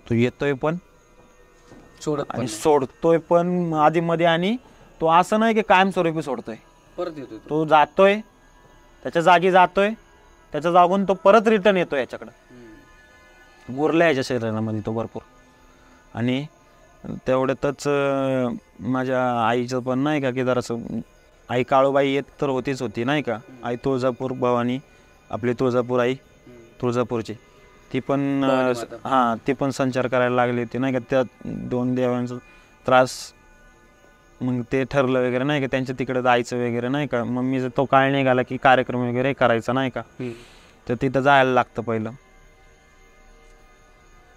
तो येतोय पण सोडत आणि सोडतोय पण आधी मध्ये, आणि तो असं नाही की कायमस्वरूपी सोडतोय, परत येतोय तो जातोय त्याच्या जागी, जातोय त्याच्या जागून तो परत रिटर्न येतो याच्याकडं. मुरला याच्या शरीरामध्ये तो भरपूर. आणि तेवढ्यातच माझ्या आईचं पण नाही का की जरासं, आई काळूबाई येत तर होतीच होती नाही का, आई तुळजापूर भवानी, आपली तुळजापूर आई तुळजापूरची, ती पण हां ती पण संचार करायला लागली होती नाही का. त्या 2 देवांचा त्रास, मग ते ठरलं वगैरे नाही का त्यांच्या तिकडे जायचं वगैरे नाही का. मम्मीचा तो काळ निघाला की कार्यक्रम वगैरे करायचा नाही का, तर तिथं जायला लागतं पहिलं.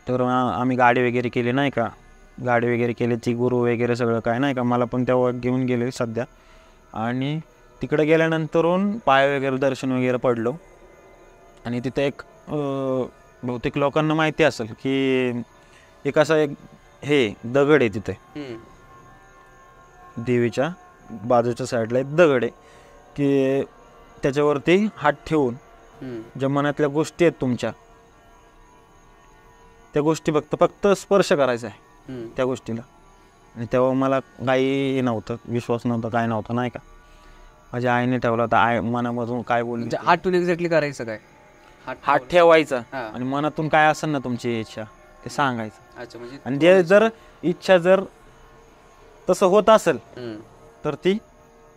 तर आम्ही गाडी वगैरे केली नाही का, गाडी वगैरे केली, ती गुरु वगैरे सगळं काय नाही का, मला पण तेव्हा घेऊन गेले सध्या. आणि तिकडे गेल्यानंतरून पाय वगैरे दर्शन वगैरे पडलो. आणि तिथं एक बहुतेक लोकांना माहिती असेल की एक असं एक हे दगड आहे तिथे, देवीच्या बाजूच्या साईडला एक दगड आहे की त्याच्यावरती हात ठेवून ज्या मनातल्या गोष्टी आहेत तुमच्या, त्या गोष्टी फक्त स्पर्श करायचा आहे त्या गोष्टीला. आणि तेव्हा मला काही नव्हतं, विश्वास नव्हता, काय नव्हतं नाही का. माझ्या आईने ठेवला होता, आई मनामधून काय बोलली, हात एक्झॅक्टली करायचं काय, हात ठेवायचा आणि मनातून काय असेल ना तुमची इच्छा ते सांगायचं. आणि जे जर इच्छा जर तसं होत असेल तर ती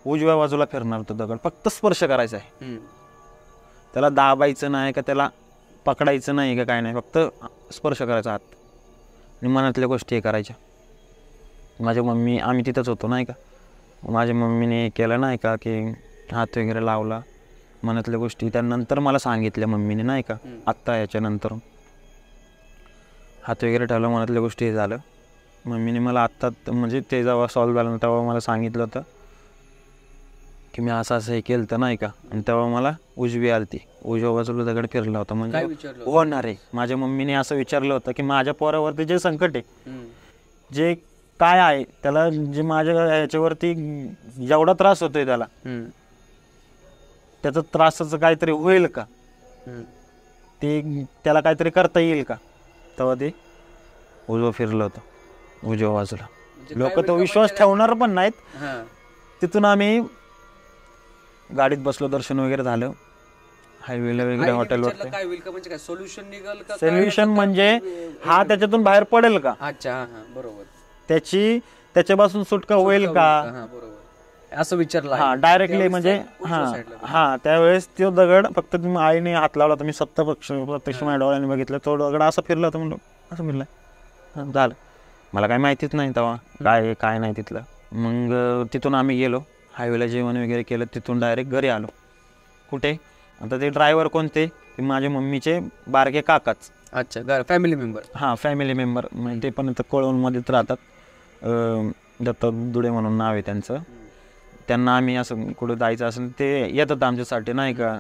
उजव्या बाजूला फिरणार तो दगड, फक्त स्पर्श करायचा आहे. त्याला दाबायचं नाही का, त्याला पकडायचं नाही का, काय नाही, फक्त स्पर्श करायचा हात आणि मनातल्या गोष्टी हे करायच्या. माझ्या मम्मी, आम्ही तिथंच होतो नाही का, माझ्या मम्मीने केलं नाही का की हात वगैरे लावला, मनातल्या गोष्टी त्यानंतर मला सांगितल्या मम्मीने नाही का. आत्ता याच्यानंतर हात वगैरे ठेवला, मनातल्या गोष्टी हे झालं. मम्मीने मला आत्ता म्हणजे ते जेव्हा सॉल्व्ह झालं तेव्हा मला सांगितलं होतं की मी असं हे केलं तर नाही का. आणि तेव्हा मला उजवी आलती, उजव्या बाजूला दगड फिरला होता. म्हणजे होणार आहे, माझ्या मम्मीने असं विचारलं होतं की माझ्या पोरावरती जे संकट आहे, जे काय आहे त्याला, जे माझ्या ह्याच्यावरती जेवढा त्रास होतोय त्याला, त्याचा त्रासाचं काहीतरी होईल का, ते त्याला काहीतरी करता येईल का. तेव्हा ते उजवं फिरलं होतं उजव्या बाजूला. लोक तो विश्वास ठेवणार पण नाहीत. तिथून आम्ही गाडीत बसलो, दर्शन वगैरे झालं, हायवेला वगैरे हॉटेलवर. सोल्युशन म्हणजे हा त्याच्यातून बाहेर पडेल का, बरोबर, त्याच्यापासून सुटका होईल का, असं विचारलं. हा डायरेक्टली म्हणजे हा त्यावेळेस तो दगड फक्त आईने हात लावला होता, मी प्रत्यक्ष माझ्या डोळ्याने बघितलं. तो दगड असं फिरला होता, म्हणलं असं फिरलाय, झालं. मला काय माहितीच नाही तेव्हा काय नाही तिथलं. मग तिथून आम्ही गेलो, हायवेला जेवण वगैरे केलं, तिथून डायरेक्ट घरी आलो. कुठे आता ते ड्रायव्हर कोणते, ते माझ्या मम्मीचे बारके काकाच. अच्छा, फॅमिली मेंबर. हां फॅमिली मेंबर, म्हणजे ते पण इथं कोळवणमध्येच राहतात. दत्त दुडे म्हणून नाव आहे त्यांचं. त्यांना आम्ही असं कुठं जायचं असेल ते येतात आमच्यासाठी नाही का.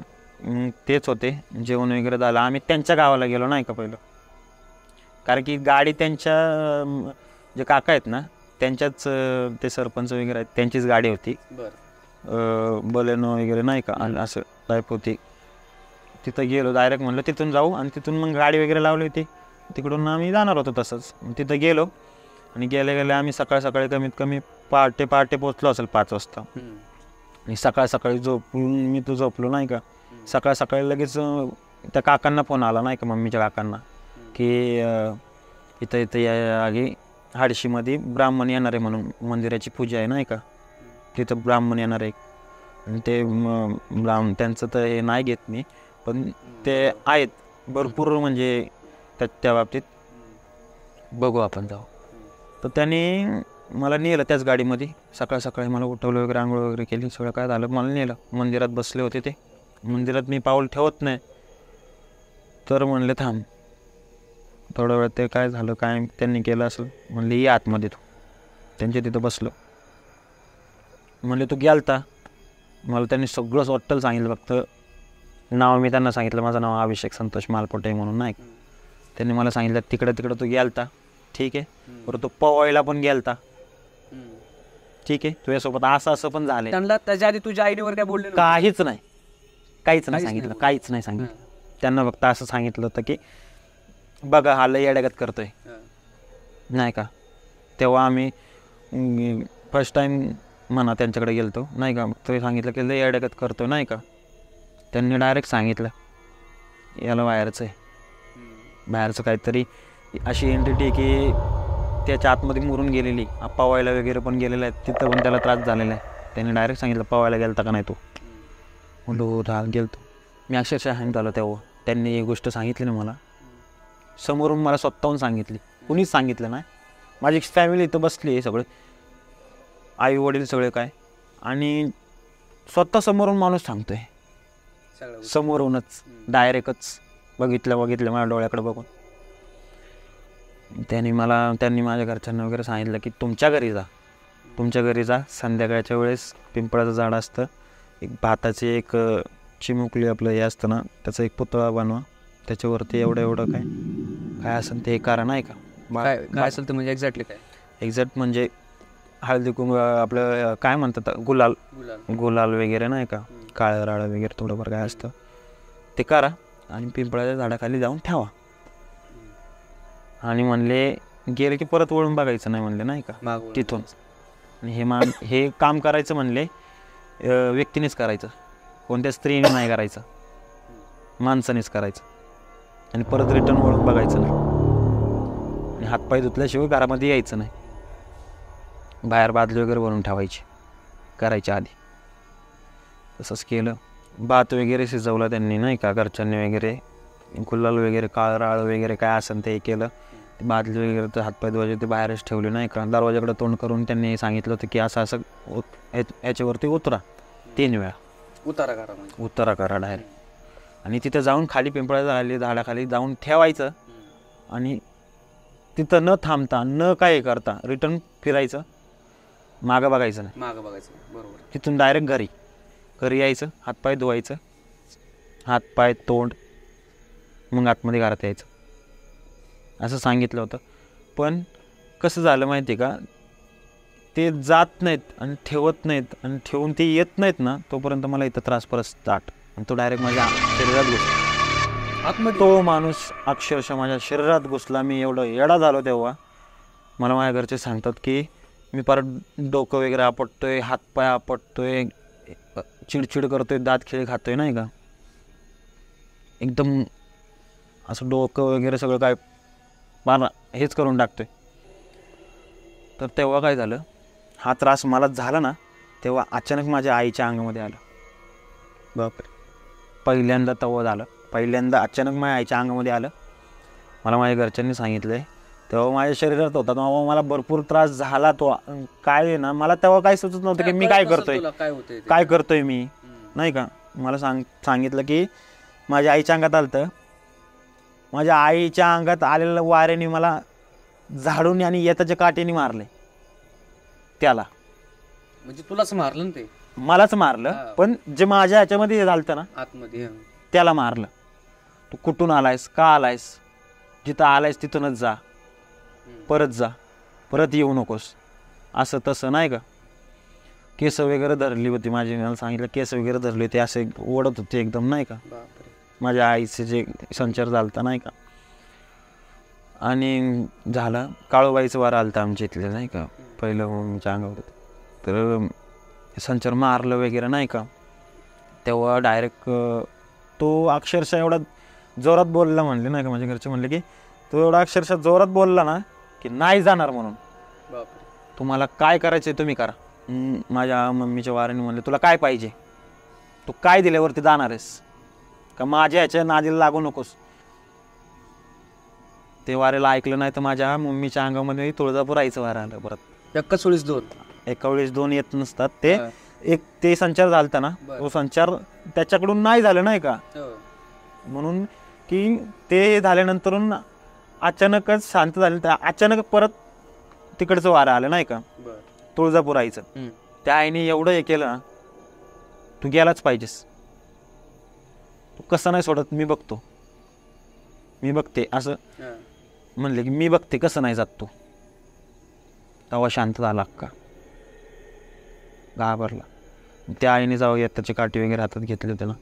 तेच होते, जेवण वगैरे झालं, आम्ही त्यांच्या गावाला गेलो नाही का पहिलं. कारण की गाडी त्यांच्या जे काका आहेत ना त्यांच्याच, ते सरपंच वगैरे आहेत त्यांचीच गाडी होती, बलेनो वगैरे नाही का, असं टाईप होती. तिथं गेलो, डायरेक्ट म्हणलं तिथून जाऊ, आणि तिथून मग गाडी वगैरे लावली होती, तिकडून आम्ही जाणार होतो तसंच. तिथं गेलो आणि गेले आम्ही सकाळी कमीत कमी पहाटे पोचलो असेल 5 वाजता. आणि सकाळी झोपून मी तो झोपलो नाही का. सकाळी लगेच त्या काकांना फोन आला नाही का, मम्मीच्या काकांना, की इथं या आगी हाडशीमध्ये ब्राह्मण येणार आहे म्हणून, मंदिराची पूजा आहे नाही का, तिथं ब्राह्मण येणार आहे. आणि ते त्यांचं तर हे नाही घेत मी, पण ते आहेत भरपूर, म्हणजे त्या बाबतीत बघू आपण जाऊ. तर त्यांनी मला नेलं त्याच गाडीमध्ये. सकाळी मला उठवलं वगैरे, आंघोळ वगैरे केली, सगळं काय झालं, मला नेलं. मंदिरात बसले होते ते, मंदिरात मी पाऊल ठेवत नाही, तर म्हणले थांब थोडा वेळ. ते काय झालं, काय त्यांनी केलं असेल, म्हणले ये आतमध्ये. तू त्यांच्या तिथं बसलो, म्हणले तू गेलता. मला त्यांनी सगळंच वाटलं सांगितलं, फक्त नाव मी त्यांना सांगितलं, माझं नाव अभिषेक संतोष मालपोटे म्हणून नाही. त्यांनी मला सांगितलं तिकडं तू गेलता, ठीक आहे, बरं तू पवायला पण गेलता, ठीक आहे, तुझ्यासोबत असं पण झालंय. त्यांना त्याच्या आधी तुझ्या आईडीवर काय बोलले? काहीच नाही सांगितलं. त्यांना फक्त असं सांगितलं होतं की बघा हा लय येड्यागत करतोय, नाही का. तेव्हा आम्ही फर्स्ट टाईम म्हणा त्यांच्याकडे गेलतो नाही का. ते सांगितलं की लय अडकत करतो नाही का. त्यांनी डायरेक्ट सांगितलं याला बाहेरचं आहे, बाहेरचं काहीतरी अशी एंटिटी की त्याच्या आतमध्ये मुरून गेलेली, पवायला वगैरे पण गेलेलं आहे, तिथं पण त्याला त्रास झालेला आहे. त्यांनी डायरेक्ट सांगितलं पवायला गेलता का नाही तो. म्हणलो गेलतो. मी अक्षरशः हँग झालो तेव्हा. त्यांनी ही गोष्ट सांगितली ना मला, समोरून मला स्वतःहून सांगितली, कुणीच सांगितलं नाही. माझी फॅमिली इथं बसली आहे सगळे, आई वडील सगळे काय, आणि स्वतः समोरून माणूस सांगतोय, समोरूनच डायरेक्टच बघितलं माझ्या डोळ्याकडे बघून. त्यांनी माझ्या घरच्यांना वगैरे सांगितलं की तुमच्या घरी जा, संध्याकाळच्या वेळेस पिंपळाचं झाड असतं, एक भाताची एक चिमुकली आपलं हे असतं ना, त्याचा एक पुतळा बनवा, त्याच्यावरती एवढं काय असेल ते करा नाही का. काय असेल तर म्हणजे एक्झॅक्ट म्हणजे हळदी कुंकू आपलं काय म्हणतात गुलाल वगैरे नाही का, काळं राळं वगैरे थोडंफार काय असतं ते करा आणि पिंपळाच्या झाडाखाली जाऊन ठेवा. आणि म्हणले गेले की परत वळून बघायचं नाही म्हणले नाही का तिथून. आणि हे काम करायचं म्हणले व्यक्तीनेच करायचं, कोणत्या स्त्रीने नाही करायचं, माणसानेच करायचं. आणि परत रिटर्न वळून बघायचं नाही, आणि हातपाय धुतल्याशिवाय घरामध्ये यायचं नाही. बाहेर बादली वगैरे भरून ठेवायची करायच्या आधी. तसंच केलं. भात वगैरे शिजवला त्यांनी नाही का घरच्यांनी वगैरे, गुलाल वगैरे काळं राळ वगैरे काय असेल ते केलं. बादली वगैरे तर हातपाय धुवायचे ते बाहेरच ठेवले नाही का. दरवाजाकडे तोंड करून त्यांनी सांगितलं होतं की असं याच्यावरती उतरा 3 वेळा उतारा करा डायरेक्ट. आणि तिथं जाऊन खाली पिंपळाच्या झाडाखाली जाऊन ठेवायचं, आणि तिथं न थांबता न काय करता रिटर्न फिरायचं, मागं बघायचं नाही. बरोबर. तिथून डायरेक्ट घरी यायचं, हातपाय धुवायचं, हातपाय तोंड, मग आतमध्ये घरात यायचं असं सांगितलं होतं. पण कसं झालं माहिती आहे का, ते जात नाहीत आणि ठेवत नाहीत, आणि ठेवून ते येत नाहीत ना, तोपर्यंत मला इथं त्रास परत स्टार्ट. आणि तो डायरेक्ट माझ्या शरीरात घुसला. तो माणूस अक्षरशः माझ्या शरीरात घुसला. मी एवढं येडा झालो तेव्हा. मला माझ्या घरचे सांगतात की मी परत डोकं वगैरे आपटतोय, हातपाय आपटतोय, चिडचिड करतोय, दात खिळे खातोय नाही का, एकदम असं डोकं वगैरे सगळं काय मला हेच करून टाकतोय. तर तेव्हा काय झालं, हा त्रास मला झाला ना, तेव्हा अचानक माझ्या आईच्या अंगामध्ये आलं. बापरे, पहिल्यांदा तेव्हा झालं, पहिल्यांदा अचानक माझ्या आईच्या अंगामध्ये आलं. मला माझ्या घरच्यांनी सांगितलं आहे, तेव्हा माझ्या शरीरात होता, तेव्हा मला भरपूर त्रास झाला. तो काय आहे ना, मला तेव्हा काय सुचत नव्हतं की मी काय करतोय मी नाही का. मला सांगितलं की माझ्या आईच्या अंगात आलं, तर माझ्या आईच्या अंगात आलेल्या वाऱ्याने मला झाडून आणि येताच्या काठीने मारले त्याला. म्हणजे तुलाच मारलं ना ते? मलाच मारलं, पण जे माझ्या ह्याच्यामध्ये झालं ना आतमध्ये, त्याला मारलं. तू कुठून आलायस, का आलायस, जिथं आलायस तिथूनच जा, परत येऊ नकोस, असं तसं नाही का. केस वगैरे धरली होती माझी, मला सांगितलं केस वगैरे धरले होते, असे ओढत होते एकदम नाही का. माझ्या आईचे जे संचार झालता नाही का. आणि झालं, काळूबाईचं वार आलं तर आमच्या इथले नाही का, पहिलं मम्मीच्या अंगावर. तर संचार मारलं वगैरे नाही का. तेव्हा डायरेक्ट तो अक्षरशः एवढा जोरात बोलला म्हणले नाही का, माझ्या घरचे म्हणले की तो एवढा अक्षरशः जोरात बोलला ना की नाही जाणार म्हणून, तुम्हाला काय करायचं तुम्ही करा. माझ्या मम्मीच्या वाऱ्याने म्हणले तुला काय पाहिजे, तू काय दिल्यावरती जाणार आहेस का, माझ्या ह्याच्या नादीला लागू नकोस. ते वाऱ्याला ऐकलं नाही तर माझ्या मम्मीच्या अंगामध्ये तुळजापूर आईचं वारं आलं. परत एका वेळेस 2 येत नसतात ते. एक ते संचार झालता ना, तो संचार त्याच्याकडून नाही झालं नाही का, म्हणून की ते झाल्यानंतर अचानकच शांत झालं. अचानक परत तिकडचं वारं आलं नाही का, तुळजापूर आईचं. त्या आईने एवढं हे केलं ना, तू गेलाच पाहिजेस, तू कसं नाही सोडत, मी बघते असं म्हणले की मी बघते कसं नाही जात तू. तेव्हा शांत झाला, अक्का घाबरला. त्या आईने जाऊ त्याची काठी वगैरे हातात घेतली होती ना,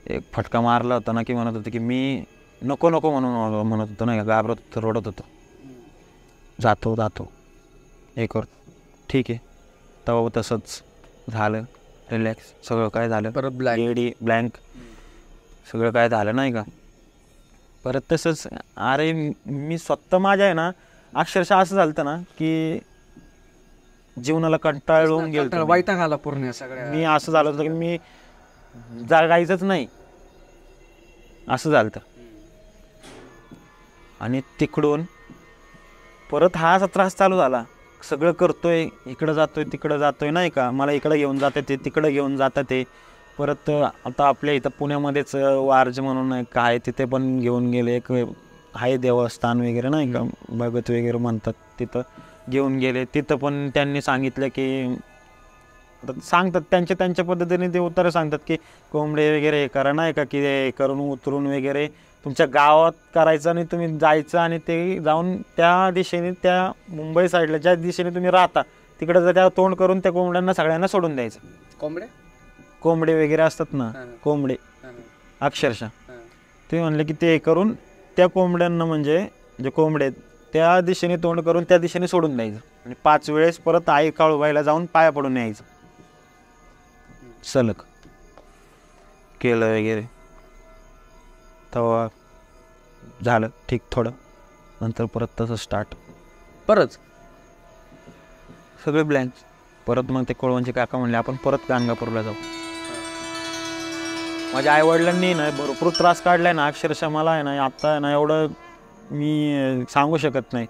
एक फटका मारला होता ना की म्हणत होतं की मी नको म्हणत होतो नाही का, घाबरत होतं, रडत होतं. जातो हे कर ठीक आहे. तेव्हा तसंच झालं, रिलॅक्स सगळं काय झालं, परत ब्लॅक. एडी ब्लँक सगळं काय झालं नाही का. परत तसंच अरे मी स्वतः माझ्या आहे ना अक्षरशः असं झालं ना की जीवनाला कंटाळून गेलो. वैताग आला पूर्ण सगळ्या. मी असं झालं होतं की मी जागायचंच नाही असं झालं. आणि तिकडून परत हा असा त्रास चालू झाला. सगळं करतोय, इकडं जातोय तिकडं जातोय नाही का. मला इकडं घेऊन जातं ते, तिकडं घेऊन जातं ते. परत आता आपल्या इथं पुण्यामध्येच वारज म्हणून एक आहे, तिथे पण घेऊन गेले. एक आहे देवस्थान वगैरे नाही का, भगत वगैरे म्हणतात, तिथं घेऊन गेले. तिथं पण त्यांनी सांगितलं की सांगतात त्यांच्या पद्धतीने ते उत्तरं सांगतात की कोंबडे वगैरे हे करा नाही का, की हे करून उतरून वगैरे तुमच्या गावात करायचं आणि तुम्ही जायचं आणि ते जाऊन त्या दिशेने, त्या मुंबई साईडला ज्या दिशेने तुम्ही राहता तिकडं जर त्या तोंड करून त्या कोंबड्यांना सगळ्यांना सोडून द्यायचं. कोंबडे वगैरे असतात ना, कोंबडे अक्षरशः ते म्हणले की ते करून त्या कोंबड्यांना म्हणजे जे कोंबडे त्या दिशेने तोंड करून त्या दिशेने सोडून द्यायचं आणि 5 वेळेस परत आई काळूबाईला जाऊन पाया पडून यायचं. सलग केलं वगैरे तेव्हा झालं ठीक. थोडं नंतर परत तसं स्टार्ट, परत सगळे ब्लँक. परत मग ते कोळवणचे काका म्हणले आपण परत गाणगापूरला जाऊ. माझ्या आईवडिलांनी ना भरपूर त्रास काढलाय ना अक्षरशः. मला आहे ना आत्ता आहे ना एवढं मी सांगू शकत नाही.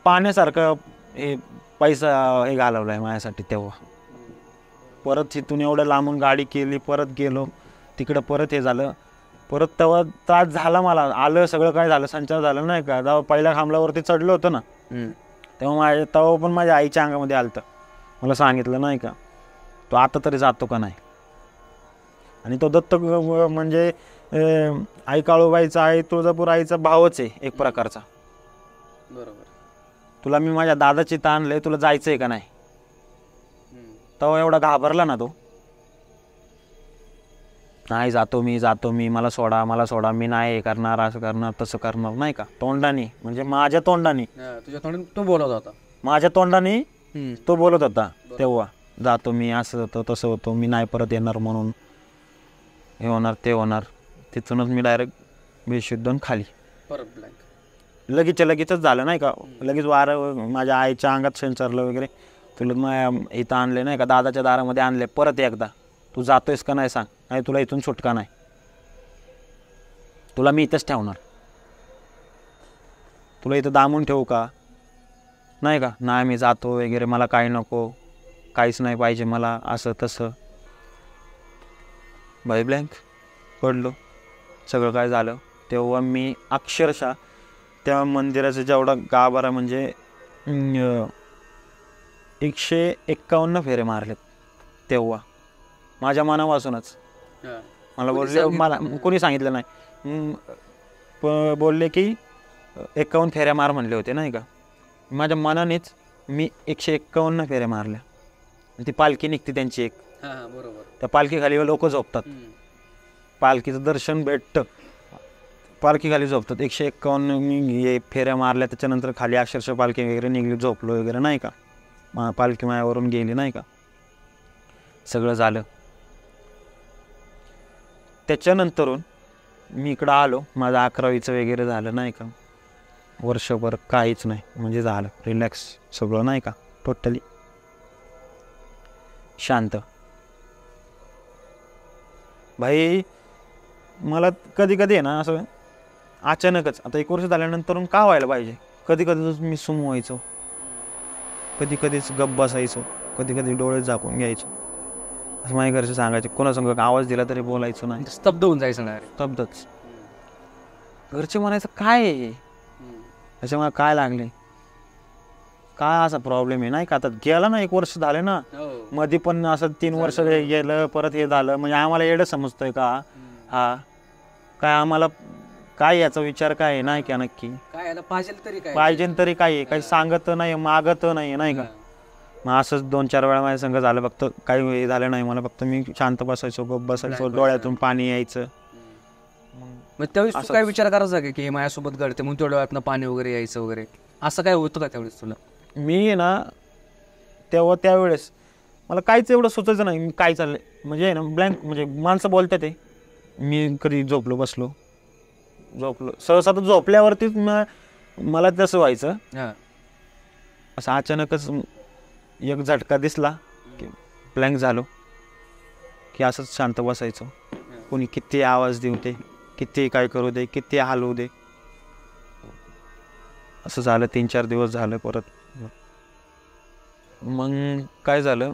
पाण्यासारखं हे पैसा हे घालवलाय माझ्यासाठी. तेव्हा परत इथून एवढं लांबून गाडी केली, परत गेलो तिकडं, परत हे झालं. परत तेव्हा त्रास झाला मला, आलं सगळं काय झालं, संचार झालं नाही का. जेव्हा पहिल्या खांबल्यावरती चढलं होतं ना तेव्हा तेव्हा पण माझ्या आईच्या अंगामध्ये आलं. मला सांगितलं नाही का तो आता तरी जातो का नाही. आणि तो दत्त म्हणजे आई काळूबाईचा, आई तुळजापूर आईचा भावच आहे एक प्रकारचा. बरोबर. तुला मी माझ्या दादाची ताणलंय, तुला जायचंय का नाही. तेव्हा एवढा घाबरला ना तो, नाही जातो मी, मला सोडा, मी नाही हे करणार, असं करणार तसं करणार नाही का. तोंडाने म्हणजे माझ्या तोंडाने, तुझ्या तोंडाने तो बोलत होता, माझ्या तोंडाने तो बोलत होता. तेव्हा जातो मी, असं होतं तसं होतं, मी नाही परत येणार म्हणून, हे होणार ते होणार. तिथूनच मी डायरेक्ट बेशुद्ध खाली परत ब्लँक. लगेचच झालं नाही का. लगेच वारं माझ्या आईच्या अंगात संचारलं वगैरे. तुला इथं आणले नाही का, दादाच्या दारामध्ये आणले परत एकदा. तू जातोयस का नाही सांग, नाही तुला इथून सुटका नाही, तुला मी इथंच ठेवणार, तुला इथं दामून ठेवू का नाही का. नाही मी जातो वगैरे, मला काही नको, काहीच नाही पाहिजे मला, असं तसं. बाय ब्लँक पडलो. सगळं काय झालं तेव्हा मी अक्षरशः त्या मंदिराचं जेवढा गाभारा म्हणजे 151 फेरे मारलेत तेव्हा माझ्या मनापासूनच. मला बोलले, मला कोणी सांगितलं नाही, बोलले की 51 फेऱ्या मार म्हणले होते नाही का. माझ्या मनानेच मी 151 फेऱ्या मारल्या. ती पालखी निघते त्यांची एक, बरोबर. त्या पालखीखाली लोक झोपतात, पालखीचं दर्शन भेटतं, पालखीखाली झोपतात. 151 मी फेऱ्या मारल्या. त्याच्यानंतर खाली अक्षरशः पालखी वगैरे निघली, झोपलो वगैरे नाही का. पालखी मायावरून गेली नाही का. सगळं झालं. त्याच्यानंतरून मी इकडं आलो, माझं 11वीचं वगैरे झालं नाही का. वर्षभर काहीच नाही म्हणजे झालं रिलॅक्स सगळं नाही का, टोटली शांत. भाई मला कधी कधी आहे ना असं अचानकच, आता 1 वर्ष झाल्यानंतर का व्हायला पाहिजे, कधी कधीच मी सुम व्हायचो, कधी कधीच गप्प बसायचो, कधी कधी डोळे झाकून घ्यायचो. असं माझ्या घरचे सांगायचे, कोणासंग आवाज दिला तरी बोलायचो नाही, स्तब्ध होऊन जायचं नाही. स्तब्धच. घरचे म्हणायचं काय आहे त्याच्यामुळे, काय लागले, काय असा प्रॉब्लेम आहे नाही का. आता गेला ना 1 वर्ष झाले ना, मध्ये पण असं 3 वर्ष गेलं, परत हे झालं, म्हणजे आम्हाला एवढं समजतोय का हा काय, आम्हाला काय याचा विचार काय आहे नाही का नक्की, काय पाहिजे तरी काय आहे, काही सांगत नाही, मागत नाही का. मग असंच 2-4 वेळा माझ्या संग झालं, फक्त काही झालं नाही मला, फक्त मी शांत बसायचो, गप्प बसायचो, डोळ्यातून पाणी यायचं. मग त्यावेळेस काय विचार करायचा की हे माझ्यासोबत घडते म्हणून तेवढ्या वेळातनं पाणी वगैरे यायचं वगैरे. असं काय होतं का त्यावेळेस तुला? मी आहे ना त्यावेळेस मला काहीच एवढं सुचायचं नाही, मी काय चाललंय म्हणजे आहे ना ब्लँक, म्हणजे माणसं बोलतात ते, मी कधी झोपलो सहसा तर झोपल्यावरतीच मला तसं व्हायचं. हां. असं अचानकच एक झटका दिसला की ब्लँक झालो, की असंच शांत बसायचो. कोणी किती आवाज देऊ दे, किती काय करू दे, किती हलवू दे, असं झालं. 3-4 दिवस झालं. परत मग काय झालं,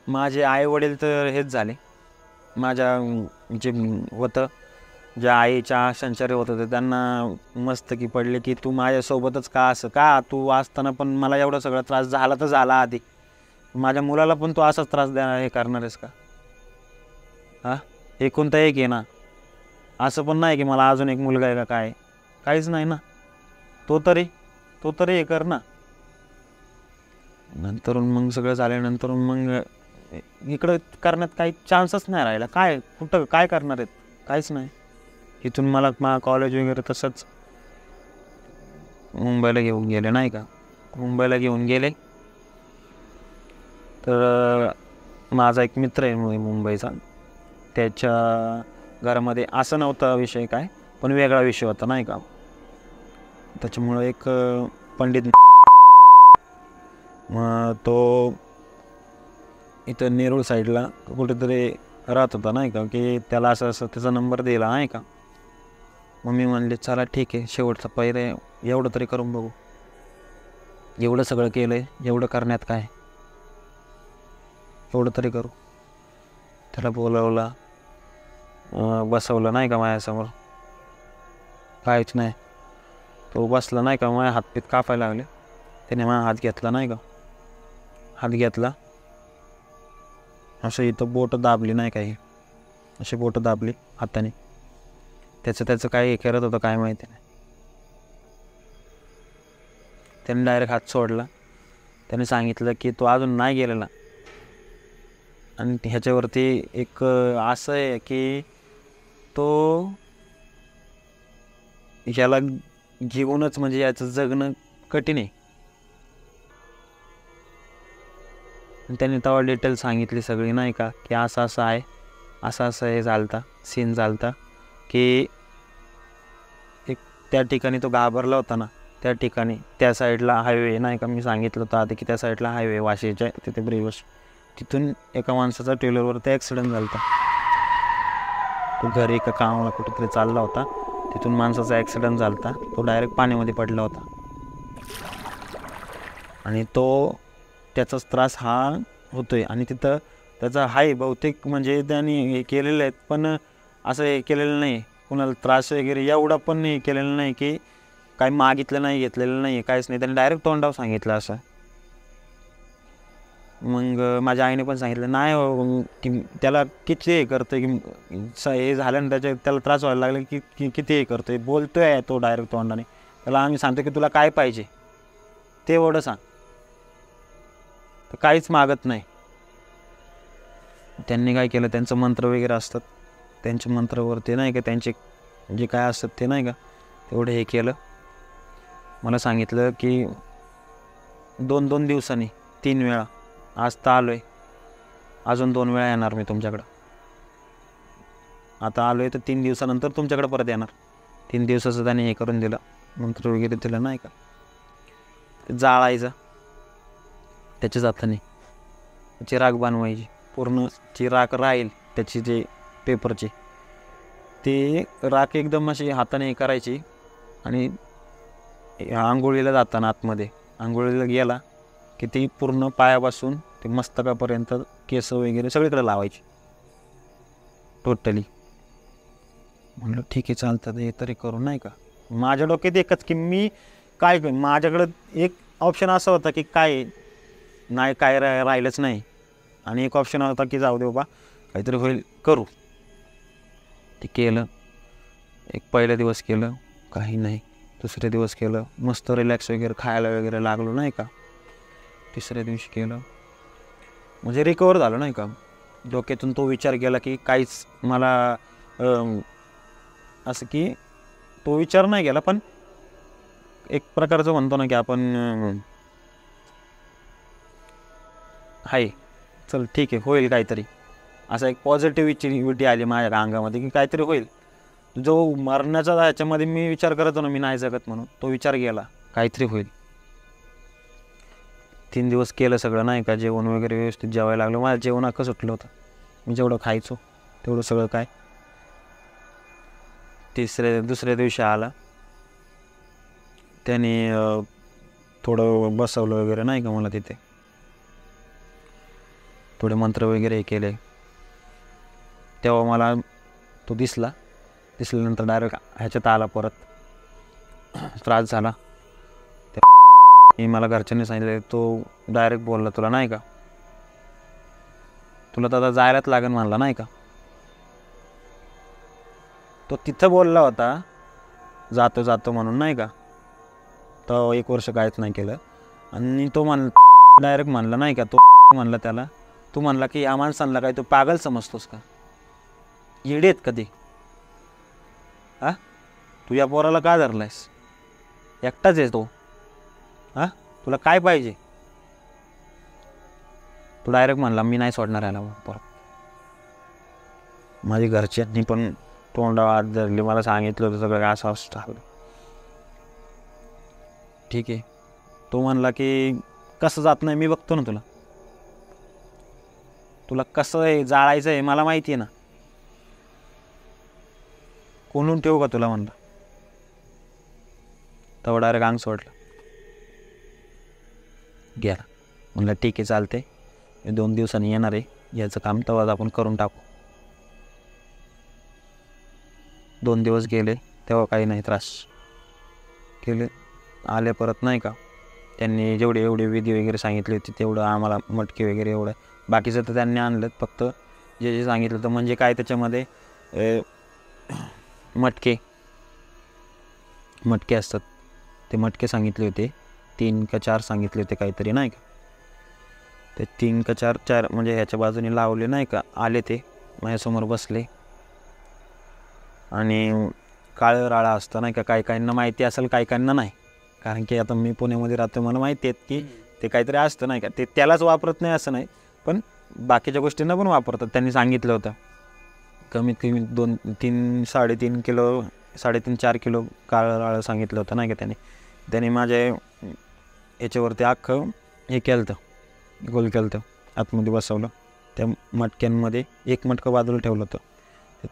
माझे आई वडील तर हेच झाले. माझ्या जे होतं, ज्या आईच्या संचारी होत होते त्यांना मस्त की पडले की तू माझ्यासोबतच का असं का, तू असताना पण मला एवढा सगळा त्रास झाला तर झाला आधी, माझ्या मुलाला पण तू असाच त्रास हे करणार आहेस का? हा, एकुलता एक आहे ना, असं पण नाही की मला अजून एक मुलगा आहे का, काय काहीच नाही ना, तो तरी हे कर ना. नंतर मग सगळं झाल्यानंतर मग इकडं करण्यात काही चान्सच नाही राहिला. काय कुठं काय करणार आहेत, काहीच नाही. इथून मला कॉलेज वगैरे तसंच मुंबईला घेऊन गेले नाही का. मुंबईला घेऊन गेले तर माझा एक मित्र आहे मुंबईचा, त्याच्या घरामध्ये असं नव्हता विषय काय, पण वेगळा विषय होता नाही का. त्याच्यामुळं एक पंडित, मग तो इथं नेरूळ साईडला कुठेतरी राहत होता नाही का, की त्याला असं त्याचा नंबर दिला नाही का. मग मी म्हणले चला ठीक आहे, शेवटचा पहिरे एवढं तरी करून बघू. एवढं सगळं केलं आहे, एवढं करण्यात काय, एवढं तरी करू. त्याला बोलवला, बसवलं नाही का माझ्यासमोर, काहीच नाही. तो बसला नाही का, माझ्या हातपीत कापायला लागले. त्याने माझा हात घेतला नाही का, हात घेतला असं, इथं बोटं दाबली नाही काही, अशी बोटं दाबली हाताने. त्याचं काय करत होतं काय माहिती नाही. त्याने डायरेक्ट हात सोडला. त्याने सांगितलं की तो अजून नाही गेलेला. आणि ह्याच्यावरती एक असं आहे की तो ह्याला घेऊनच म्हणजे याचं जगणं कठीण आहे. त्यांनी तेव्हा डिटेल सांगितली सगळी नाही का, की असं असं आहे, असं हे झालता, सीन झालता की एक त्या ठिकाणी तो घाबरला होता ना, त्या ठिकाणी त्या साईडला हायवे नाही का, मी सांगितलं होतं आधी की त्या साईडला हायवे वाशीच्या तिथे ब्रिवस, तिथून एका माणसाचा ट्रेलरवरती ॲक्सिडेंट झाला होता. तो घरी एका कामाला कुठेतरी चालला होता, तिथून माणसाचा ॲक्सिडेंट झाला होता. तो डायरेक्ट पाण्यामध्ये पडला होता. आणि तो त्याचाच त्रास हा होतोय. आणि तिथं त्याचा हाय बहुतेक म्हणजे त्यांनी हे केलेलं आहेत, पण असं हे केलेलं नाही कुणाला त्रास वगैरे एवढा पण नाही केलेलं नाही की काही मागितलं नाही, घेतलेलं नाही, काहीच नाही. त्यांनी डायरेक्ट तोंडावर सांगितलं असं. मग माझ्या आईने पण सांगितलं नाही की त्याला किती हे करतं की हे झालं ना, त्याला त्रास व्हायला लागला की किती हे करतोय, बोलतोय तो डायरेक्ट तोंडाने. त्याला आम्ही सांगतो की तुला काय पाहिजे ते एवढं सांग, तर काहीच मागत नाही. त्यांनी काय केलं, त्यांचं मंत्र वगैरे असतात, त्यांच्या मंत्रावरती नाही का त्यांचे जे काय असतात ते नाही का तेवढं हे केलं. मला सांगितलं की 2-2 दिवसांनी 3 वेळा, आज तर आलो आहे, अजून 2 वेळा येणार मी तुमच्याकडं. आता आलो आहे तर 3 दिवसानंतर तुमच्याकडं परत येणार. 3 दिवसाचं त्याने हे करून दिलं, मंत्र वगैरे दिलं नाही का. ते जाळायचं त्याच्या जाताने, त्याची राख बनवायची, पूर्ण जी राख राहील त्याची जे पेपरची, ते राख एकदम अशी हाताने करायची. आणि आंघोळीला जाताना आतमध्ये आंघोळीला गेला की ती पूर्ण पायापासून ते मस्तकापर्यंत केस वगैरे सगळीकडे लावायची टोटली. म्हणलं ठीक आहे चालतं, हे तरी करू नाही का. माझ्या डोक्यात एकच की मी काय, माझ्याकडं एक ऑप्शन असा होता की काय नाही, काय राहिलंच नाही. आणि एक ऑप्शन होता की जाऊ दे बाबा काहीतरी होईल, करू. ते केलं. एक पहिला दिवस केलं, काही नाही. दुसरे दिवस केलं, मस्त रिलॅक्स वगैरे खायला वगैरे लागलो नाही का. तिसऱ्या दिवशी केलं, म्हणजे रिकवर झालं नाही का. डोक्यातून तो विचार केला की काहीच मला असं की तो विचार नाही केला, पण एक प्रकारचं म्हणतो ना की आपण आहे चल ठीक आहे होईल काहीतरी, असा एक पॉझिटिव्हिटी आली माझ्या अंगामध्ये की काहीतरी होईल. जो मरण्याचा ह्याच्यामध्ये मी विचार करतो ना मी नाही जगत म्हणून, तो विचार गेला काहीतरी होईल. 3 दिवस केलं सगळं नाही का, जेवण वगैरे व्यवस्थित जेवायला लागलं. माझं जेवण अख्खं सुटलं होतं, मी जेवढं खायचो तेवढं सगळं काय. दुसऱ्या दिवशी आला त्याने थोडं बसवलं वगैरे नाही का मला तिथे, थोडे मंत्र वगैरे केले. तेव्हा मला तो दिसल्यानंतर डायरेक्ट ह्याच्यात आला, परत त्रास झाला. मला घरच्यांनी सांगितलं, तो डायरेक्ट बोलला तुला नाही का, तुला तर आता जायलाच लागेल म्हणला नाही का. तो तिथं बोलला होता जातो जातो म्हणून नाही का, तो 1 वर्ष काहीच नाही केलं. आणि तो डायरेक्ट म्हणला नाही का, तो म्हणला त्याला, तू म्हणला की या माणसांना काय तू पागल समजतोस का, येडेत कधी हा, तू या पोराला का धरलायस, एकटाच आहे तो हा, तुला काय पाहिजे. तू डायरेक्ट म्हणला मी नाही सोडणार याला परत. माझी घरच्यांनी पण तोंडावर हात धरले, मला सांगितलं होतं सगळं असं असं. ठीक आहे, तो म्हणला की कसं जात नाही मी बघतो ना, तुला कसं आहे जाळायचं आहे मला माहिती आहे ना, कोणून ठेवू का तुला म्हणलं. तेव्हा डायरेक्ट अंग सोडलं, गेला. म्हणलं ठीक आहे चालते, 2 दिवसांनी येणार आहे, याचं काम तेव्हाच आपण करून टाकू. 2 दिवस गेले तेव्हा काही नाही त्रास केले. आले परत नाही का, त्यांनी एवढे विधी वगैरे सांगितले होते तेवढं आम्हाला, मटके वगैरे एवढं, बाकीचं तर त्यांनी आणलं. फक्त जे सांगितलं तर म्हणजे काय त्याच्यामध्ये मटके असतात, ते मटके सांगितले होते. 3 का 4 सांगितले होते काहीतरी नाही का, ते 3 का 4 म्हणजे ह्याच्या बाजूने लावले नाही का. आले ते माझ्यासमोर बसले, आणि काळं राळा असतं नाही का, काही काहींना माहिती असेल काही काहींना नाही, कारण की आता मी पुण्यामध्ये राहतो, मला माहिती आहेत की ते काहीतरी असतं नाही का. ते त्यालाच वापरत नाही असं नाही, पण बाकीच्या गोष्टींना पण वापरतात. त्यांनी सांगितलं होतं कमीत कमी 3-3.5 किलो 3.5-4 किलो काळं राळं सांगितलं होतं नाही का. त्याने माझ्या याच्यावरती अख्खं हे केलं होतं, गोल केलं होतं, आतमध्ये बसवलं. त्या मटक्यांमध्ये 1 मटकं बाजूला ठेवलं होतं,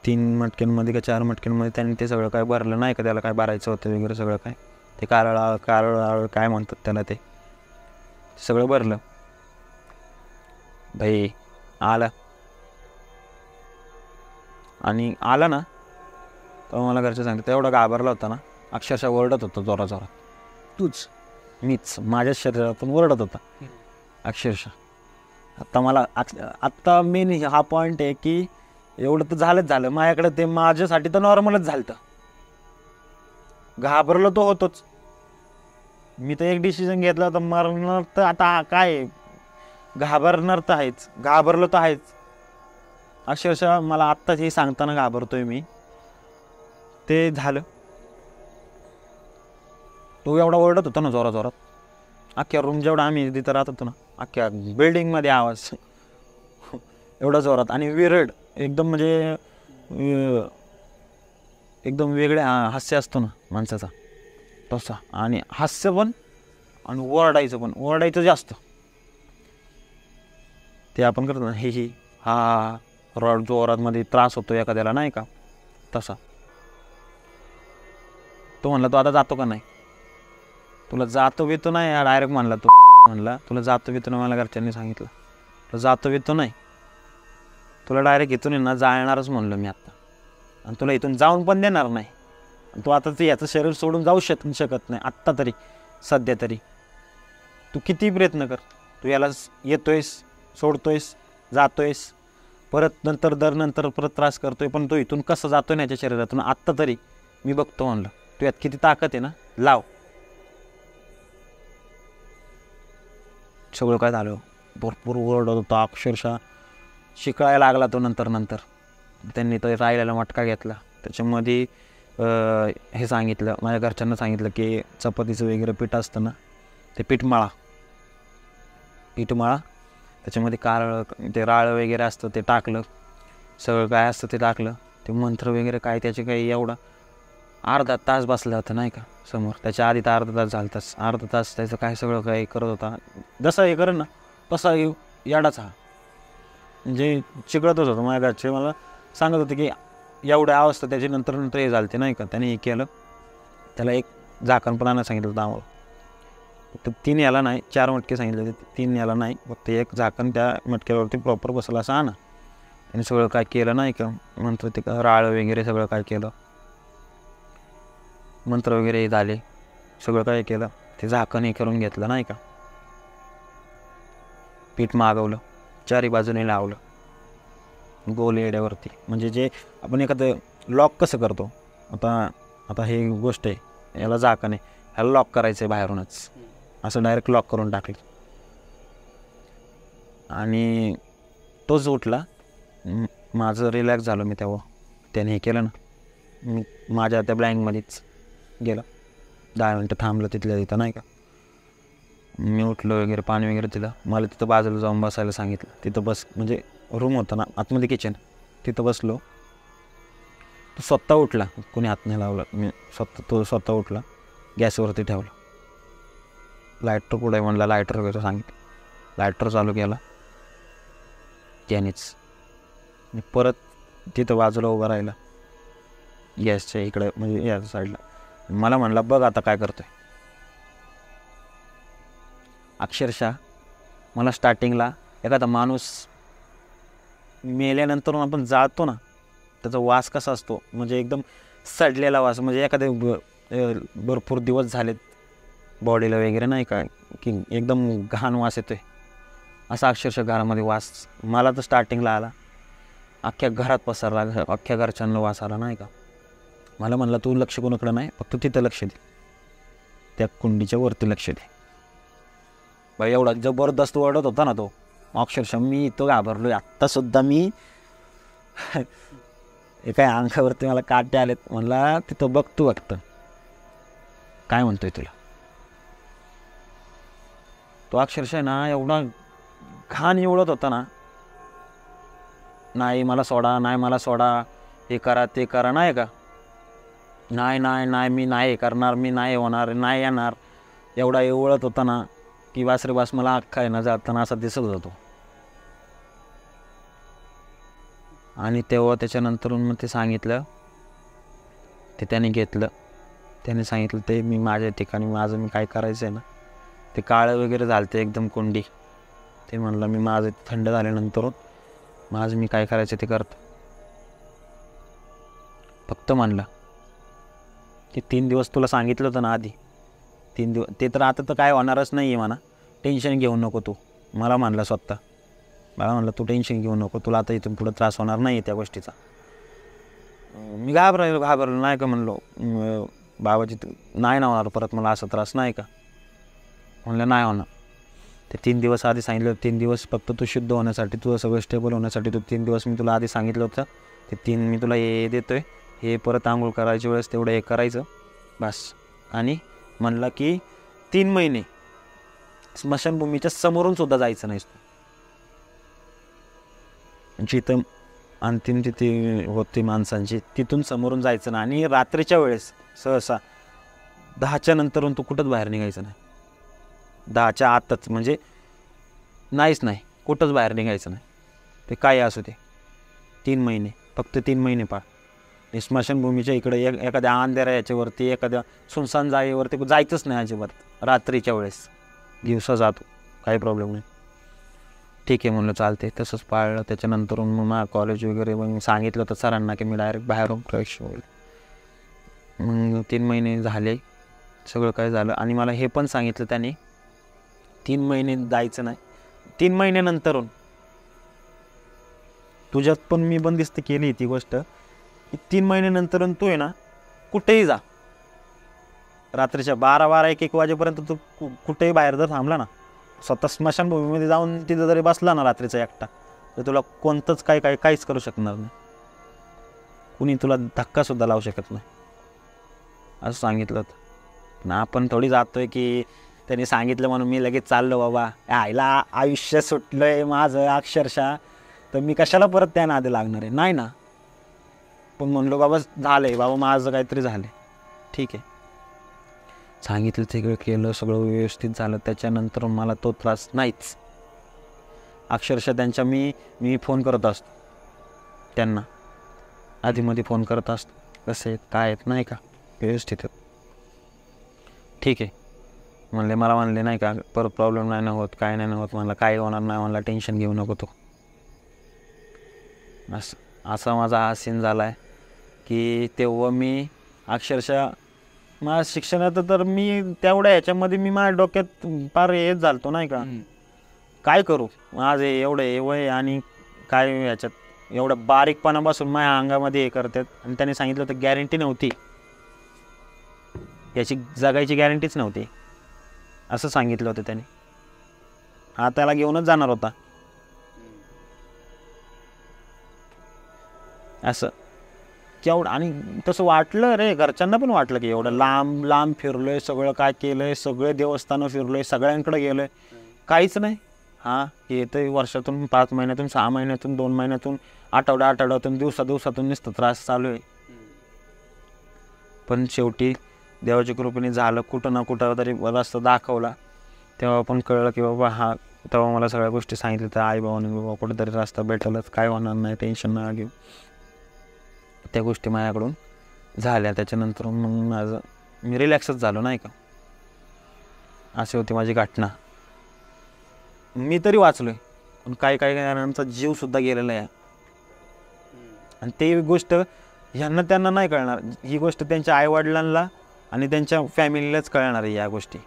3 मटक्यांमध्ये का 4 मटक्यांमध्ये त्यांनी ते सगळं काय भरलं नाही का, त्याला काय भरायचं होतं वगैरे सगळं काय, ते कारळ काय म्हणतात त्याला, ते सगळं भरलं. भाई आला, आणि आला ना तेव्हा मला घरचे सांगतात, एवढा घाबरला होता ना, अक्षरशः ओरडत होता जोरात. तूच मीच माझ्या शरीरातून ओरडत होता अक्षरशः. आत्ता मेन हा पॉईंट आहे की एवढं तर झालं माझ्याकडे, ते माझ्यासाठी तर नॉर्मलच झालं. घाबरलो तो होतोच, मी तर एक डिसिजन घेतला होता, मरणार तर आता काय, घाबरणार तर आहेच, घाबरलो तर आहेच. अक्षरशः मला आत्ताच हे सांगताना घाबरतोय मी, ते झालं. तो एवढा ओरडत होता ना जोरात, अख्ख्या रूम जेवढा आम्ही तिथं राहत होतो ना, अख्ख्या बिल्डिंगमध्ये आवाज एवढा जोरात, आणि विरड एकदम, म्हणजे एकदम वेगळे हास्य असतो ना माणसाचा तसा, आणि हास्य पण आणि ओरडायचं जास्त. ते आपण करतो ना हे हा रॉड जोरात मध्ये त्रास होतो एखाद्याला नाही का, तसा. तो म्हणला तू आता जातो का नाही, तुला जातो बितो नाही, डायरेक्ट म्हणला तो, म्हणला तुला जातो बितो नाही, मला घरच्यांनी सांगितलं तुला जातो बितो नाही, तुला डायरेक्ट इथून ना जाणारच म्हणलं मी आत्ता, आणि तुला इथून जाऊन पण देणार नाही. तू आता ते याचं शरीर सोडून जाऊ शकत नाही आत्ता तरी, सध्या तरी. तू किती प्रयत्न कर, तू याला येतोयस, सोडतोयस, जातोयस, परत नंतर परत त्रास करतोय, पण तो इथून कसं जातोय ना याच्या शरीरातून आत्ता तरी मी बघतो म्हणलं. तू यात किती ताकद आहे ना, लाव. सगळं काय झालं, भरपूर ओरडत होता, अक्षरशः शिकवायला लागला तो. नंतर त्यांनी तो राहिलेला मटका घेतला, त्याच्यामध्ये हे सांगितलं, माझ्या घरच्यांना सांगितलं की चपातीचं वगैरे पीठ असतं ना, ते पीठ मळा, त्याच्यामध्ये कारळ ते राळ वगैरे असतं ते टाकलं, सगळं काय असतं ते टाकलं, ते मंत्र वगैरे काय त्याचे काही एवढा अर्धा तास बसला होता नाही का समोर. त्याच्या आधी तर अर्धा तास झालताच, अर्धा तास त्याचं काय सगळं काही करत होता, जसं हे करेन ना तसा याडाच हा, म्हणजे चिकळतच होतं. माझ्या घरचे मला सांगत होते की एवढ्या अवस्था त्याची नंतर हे झालते नाही का. त्याने हे केलं, त्याला एक झाकण पण आणायला सांगितलं होतं आम्हाला, फक्त 3 याला नाही 4 मटके सांगितले होते, 3 याला नाही, फक्त एक झाकण त्या मटक्यावरती प्रॉपर बसला असं आणा. त्याने सगळं काय केलं नाही का, मंत्र ते राळ वगैरे सगळं काय केलं, मंत्र वगैरे झाले, सगळं काय केलं, ते झाकण हे करून घेतलं नाही का, पीठ मागवलं, 4ही बाजूने लावलं गोल येड्यावरती. म्हणजे जे आपण एखादं लॉक कसं करतो, आता हे गोष्ट आहे, याला झाकण आहे, ह्याला लॉक करायचं आहे बाहेरूनच, असं डायरेक्ट लॉक करून टाकलं. आणि तोच उठला, माझं रिलॅक्स झालो मी तेव्हा. त्याने हे केलं ना, मी माझ्या त्या ब्लँकमध्येच गेलं, 10 मिनटं थांबलं तिथल्या तिथं नाही का. मी उठलो वगैरे, पाणी वगैरे दिलं, मला तिथं बाजूला जाऊन बसायला सांगितलं. तिथं बस, म्हणजे रूम होता ना आतमध्ये किचन, तिथं बसलो. तो स्वतः उठला, कोणी हात नाही लावला, तो स्वतः उठला, गॅसवरती ठेवला, लायटर कुठं आहे म्हणला, लायटर वगैरे सांगितलं, लायटर चालू केला त्यानेच. परत तिथं बाजूला उभा राहिला गॅसच्या इकडे, म्हणजे या साईडला. मला म्हणला बघ आता काय करतोय. अक्षरशः मला स्टार्टिंगला एखादा माणूस मेल्यानंतर आपण जाळतो ना, त्याचा वास कसा असतो, म्हणजे एकदम सडलेला वास, म्हणजे एखादे भरपूर दिवस झालेत बॉडीला वगैरे नाही का, की एकदम घाण वास येतोय, असा अक्षरशः घरामध्ये वास मला तर स्टार्टिंगला आला. अख्ख्या घरात पसरला, अख्ख्या घरच्यांना वास आला नाही का. मला म्हणला तू लक्ष कोणाकडं नाही, फक्त तिथं लक्ष दे, त्या कुंडीच्या वरती लक्ष दे. बाई एवढा जबरदस्त ओरडत होता ना तो, अक्षरशः मी तो घाबरलो. आत्तासुद्धा मी काय अंगावरती मला काटे आलेत. म्हणला तिथं बघ तू फक्त काय म्हणतोय तुला. तो अक्षरशः ना एवढा घाण एवढत होता ना, नाही मला सोडा, नाही मला सोडा, हे करा ते करा नाही का, नाही नाही नाही मी नाही करणार, मी नाही होणार, नाही येणार, एवढा एवढत होता ना की वास रे वास मला अख्खा आहे ना जाताना असा दिसत होता. आणि तेव्हा त्याच्यानंतर मग ते सांगितलं, ते त्याने घेतलं, त्याने सांगितलं ते मी माझ्या ठिकाणी माझं मी काय करायचं आहे ना, ते काळं वगैरे झालं ते एकदम कुंडी. ते म्हणलं मी माझं थंड झाल्यानंतर माझं मी काय करायचं ते करतो. फक्त म्हणलं की 3 दिवस तुला सांगितलं होतं ना आधी, 3 दिवस ते तर आता तर काय होणारच नाही आहे म्हणा, टेन्शन घेऊ नको तू. मला म्हणलं स्वतः, मला म्हणलं तू टेन्शन घेऊ नको, तुला आता इथून पुढं त्रास होणार नाही त्या गोष्टीचा. मी घाबरलो नाही का, म्हणलो बाबाजी नाही ना होणार परत मला असा त्रास नाही का. म्हणलं नाही होणार. ते 3 दिवस आधी सांगितलं, 3 दिवस फक्त तू शुद्ध होण्यासाठी, तुझं सगळं स्टेबल होण्यासाठी, तू 3 दिवस मी तुला आधी सांगितलं होतं, ते 3 मी तुला हे देतोय, हे परत आंघोळ करायच्या वेळेस तेवढं हे करायचं बस. आणि म्हणलं की 3 महिने स्मशानभूमीच्या समोरून सुद्धा जायचं नाहीस तू. जिथं अंतिम तिथे होती माणसांची, तिथून समोरून जायचं ना. आणि रात्रीच्या वेळेस सहसा 10च्या नंतरून तू कुठंच बाहेर निघायचं नाही, 10च्या आतच, म्हणजे नाहीच नाही, कुठंच बाहेर निघायचं नाही. ते काय असू दे, 3 महिने, फक्त 3 महिने पाळ. स्मशानभूमीच्या इकडे एखाद्या अंधेऱ्या याच्यावरती, एखाद्या सुनसान जागेवरती जायचंच नाही अजिबात रात्रीच्या वेळेस. दिवसा जातो काही प्रॉब्लेम नाही. ठीक आहे म्हणलं चालते, तसंच पाळलं. त्याच्यानंतर मग मला कॉलेज वगैरे मग सांगितलं होतं सरांना की मी डायरेक्ट बाहेरून प्रवेश होईल. मग 3 महिने झाले, सगळं काय झालं. आणि मला हे पण सांगितलं त्याने 3 महिने जायचं नाही. 3 महिन्यानंतरून तुझ्यात पण मी बंदिस्त केली ती गोष्ट की 3 महिन्यानंतर तू आहे ना कुठेही जा, रात्रीच्या 12 1 वाजेपर्यंत तू कुठेही बाहेर जर थांबला ना, स्वतः स्मशानभूमीमध्ये जाऊन तिथं जरी बसला ना रात्रीचा एकटा, तर तुला कोणतंच काहीच करू शकणार नाही. कुणी तुला धक्कासुद्धा लावू शकत नाही. असं सांगितलं होतं. पण आपण थोडी जातोय की त्यांनी सांगितलं म्हणून मी लगेच चाललो बाबा, आईला आयुष्य सुटलं आहे माझं अक्षरशः, तर मी कशाला परत त्या नादी लागणार आहे, नाही ना. पण म्हणलो बाबा झालं आहे बाबा, माझं काहीतरी झालं आहे, ठीक आहे. सांगितलं सगळं केलं, सगळं व्यवस्थित झालं. त्याच्यानंतर मला तो त्रास नाहीच. अक्षरशः त्यांच्या मी फोन करत असतो त्यांना, आधीमध्ये फोन करत असतो, कसे आहेत काय आहेत नाही का, व्यवस्थित आहेत, ठीक आहे म्हणले. मला म्हणले नाही का परत प्रॉब्लेम नाही ना होत, काय नाही ना होत, मला काय होणार नाही, मला टेन्शन घेऊ नको तू. असा माझा हा सीन झाला आहे की तेव्हा मी अक्षरशः माझ्या शिक्षणात तर मी तेवढ्या ह्याच्यामध्ये मी माझ्या डोक्यात फार हेच झालतो नाही का, काय करू माझं एवढं वय आणि काय ह्याच्यात एवढं बारीकपणापासून माझ्या अंगामध्ये हे करतात. आणि त्याने सांगितलं होतं गॅरंटी नव्हती, याची जगायची गॅरंटीच नव्हती असं सांगितलं होतं त्याने. हा त्याला घेऊनच जाणार होता. असं केवढं, आणि तसं वाटलं रे, घरच्यांना पण वाटलं की एवढं लांब लांब फिरलोय, सगळं काय केलंय, सगळे देवस्थानं फिरलोय, सगळ्यांकडे गेलोय, काहीच नाही. हां येतं वर्षातून 5 महिन्यातून 6 महिन्यातून 2 महिन्यातून आठवड्यातून दिवसातून नुसतं त्रास चालू आहे. पण शेवटी देवाच्या कृपेने झालं, कुठं ना कुठं तरी रस्ता दाखवला. तेव्हा पण कळलं की बाबा हा, तेव्हा मला सगळ्या गोष्टी सांगितल्या तर आई बाबांनी, बाबा कुठेतरी रस्ता भेटेलच, काय होणार नाही, टेन्शन नका घेऊ. त्या गोष्टी माझ्याकडून झाल्या. त्याच्यानंतर मग मी रिलॅक्सच झालो नाही का. अशी होती माझी घटना. मी तरी वाचलोय, पण काही जणांचा जीवसुद्धा गेलेला आहे. आणि ते गोष्ट ह्यांना त्यांना नाही कळणार, ही गोष्ट त्यांच्या आईवडिलांना आणि त्यांच्या फॅमिलीलाच कळणार आहे या गोष्टी.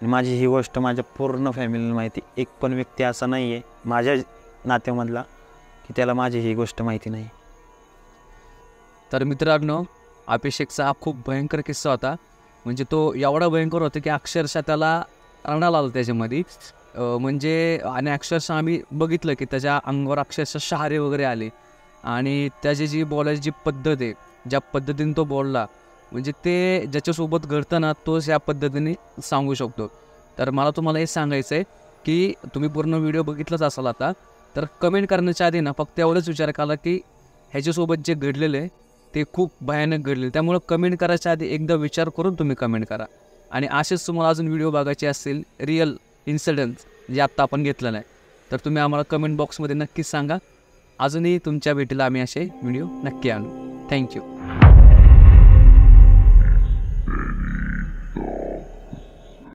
माझी ही गोष्ट माझ्या पूर्ण फॅमिलीला माहिती. एक पण व्यक्ती असा नाही आहे माझ्या नात्यामधला की त्याला माझी ही गोष्ट माहिती नाही. तर मित्रांनो, अभिषेकचा हा खूप भयंकर किस्सा होता. म्हणजे तो एवढा भयंकर होता की अक्षरशः त्याला रडायला आलं त्याच्यामध्ये. म्हणजे आणि अक्षरशः आम्ही बघितलं की त्याच्या अंगावर अक्षरशः शहारे वगैरे आले. आणि त्याची जी बोलायची जी पद्धत आहे, ज्या पद्धतीने तो बोलला, म्हणजे ते ज्याच्यासोबत घडतं ना तोच या पद्धतीने सांगू शकतो. तर मला तुम्हाला हे सांगायचं आहे की तुम्ही पूर्ण व्हिडिओ बघितलाच असाल आता, तर कमेंट करण्याच्या आधी ना फक्त एवढंच विचार करा की ह्याच्यासोबत जे घडलेलं आहे ते खूप भयानक घडलेलं. त्यामुळं कमेंट करायच्या आधी एकदा विचार करून तुम्ही कमेंट करा. आणि असेच तुम्हाला अजून व्हिडिओ बघायचे असतील, रिअल इन्सिडेंट्स जे आत्ता आपण घेतलं नाही, तर तुम्ही आम्हाला कमेंट बॉक्समध्ये नक्कीच सांगा. अजूनही तुमच्या भेटीला आम्ही असे व्हिडिओ नक्की आणू. थँक्यू.